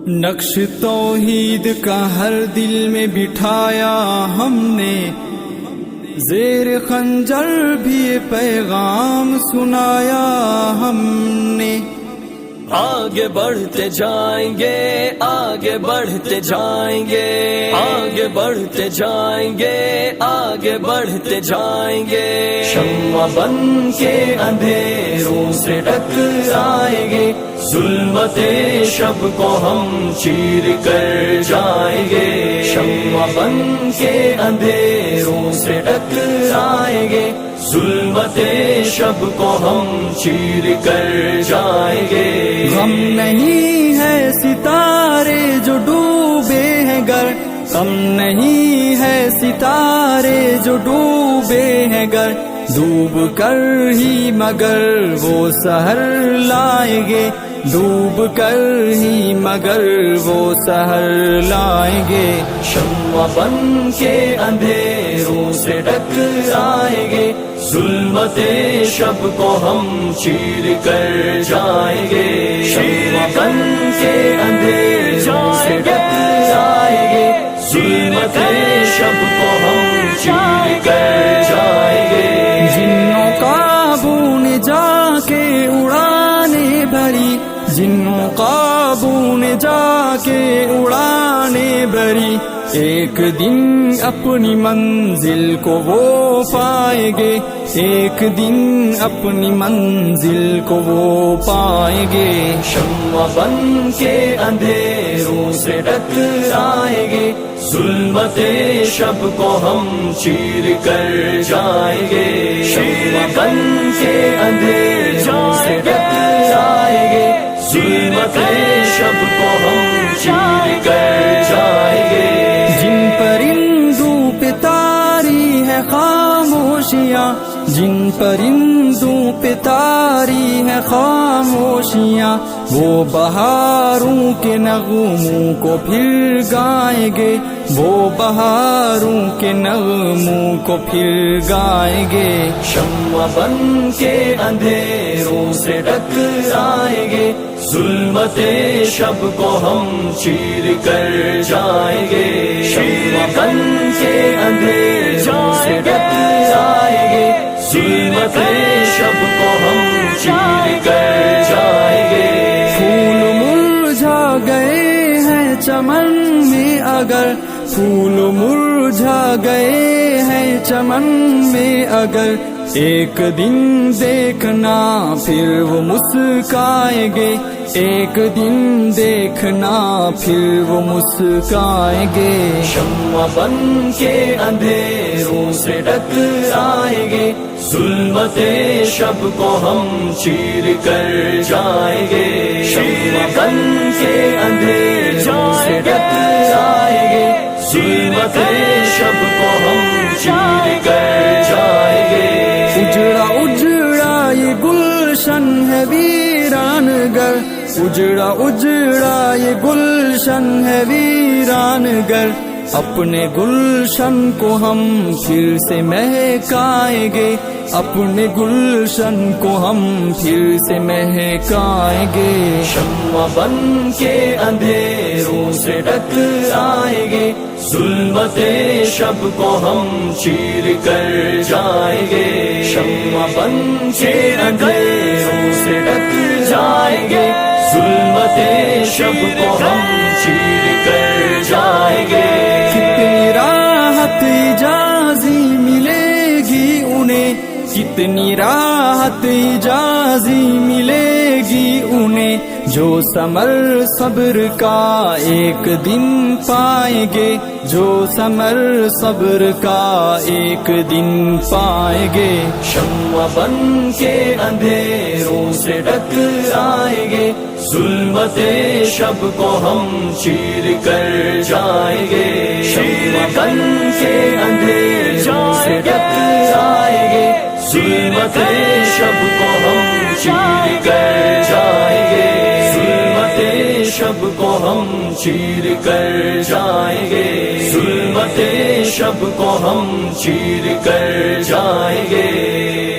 نقش توحید کا ہر دل میں بٹھایا ہم نے، زیر خنجر بھی یہ پیغام سنایا ہم نے۔ آگے بڑھتے جائیں گے، آگے بڑھتے جائیں گے، آگے بڑھتے جائیں گے، آگے بڑھتے جائیں گے۔ شمع بن کے اندھیروں سے ٹکرائیں گے، ظلمت شب کو ہم چیر کر جائیں گے۔ شمع بن کے اندھیروں سے ٹکرائیں گے، ظلمت شب کو ہم چیر کر جائیں گے۔ غم نہیں ہے ستارے جو ڈوبے ہیں گر، غم نہیں ہے ستارے جو ڈوبے ہیں گر، ڈوب کر ہی مگر وہ سحر لائیں گے، ڈوب کر ہی مگر وہ سحر لائیں گے۔ شمع بن کے اندھیروں سے ٹکرائیں گے، ظلمت شب کو ہم چیر کر جائیں گے۔ شمع بن کے اندھیروں سے ٹکرائیں گے، ظلمت شب کو ہم چیر کر جائیں گے۔ جنوں قابو نے جا کے اڑانے بھری، جنوں قابو نے جا کے اڑانے بھری، ایک دن اپنی منزل کو وہ پائیں گے، ایک دن اپنی منزل کو وہ پائیں گے۔ شمع بن کے اندھیروں سے ٹکرائیں گے، ظلمت شب کو ہم چیر کر جائیں گے۔ شمع بن کے اندھیروں سے ٹکرائیں گے، ظلمت شب کو ہم چیر کر جائیں گے۔ جن پرندوں پہ طاری ہے خاموشیاں، جن پرندوں پہ طاری ہے خاموشیاں، وہ بہاروں کے نغموں کو پھر گائیں گے، وہ بہاروں کے نغموں کو پھر گائیں گے۔ شمع بن کے اندھیروں سے ٹکرائیں گے، ظلمت شب کو ہم چیر کر جائیں گے۔ شمع بن کے اندھیروں سے ٹکرائیں گے، ظلمت شب کو ہم چیر کر جائیں گے۔ پھول مرجھا گئے ہیں چمن میں اگر، پھول مرجھا گئے ہیں چمن میں اگر، ایک دن دیکھنا پھر وہ مسکائیں گے، ایک دن دیکھنا پھر وہ مسکائیں گے۔ شمع بن کے اندھیروں سے ٹکرائیں گے، ظلمت شب کو ہم چیر کر جائیں گے۔ شمع بن کے اندھیروں سے ٹکرائیں گے، ظلمت شب کو ہم چیر کر جائیں گے۔ اجڑا اجڑا یہ گلشن ہے ویران گر، اجڑا اجڑا یہ گلشن ہے ویران گر، اپنے گلشن کو ہم پھر سے مہکائیں گے، اپنے گلشن کو ہم پھر سے مہکائیں گے۔ شمع بن کے اندھیروں سے ٹکرائیں گے، ظلمت شب کو ہم چیر کر جائیں گے۔ شمع بن کے اندھیروں سے ٹکرائیں گے، ظلمت شب کو ہم چیر کر جائیں گے۔ کتنی راحت اجازی ملے گی انہیں، کتنی راحت اجازی ملے گی انہیں، جو ثمر صبر کا ایک دن پائیں گے، جو ثمر صبر کا ایک دن پائیں گے۔ شمع بن کے اندھیروں سے ٹکرائیں گے، ظلمت شب کو ہم چیر کر جائیں گے۔ شمع بن کے اندھیروں سے ٹکرائیں گے، ظلمت شب کو ہم چیر کر جائیں گے۔ ظلمت شب کو ہم چیر کر جائیں گے، ظلمت شب کو ہم چیر کر جائیں گے۔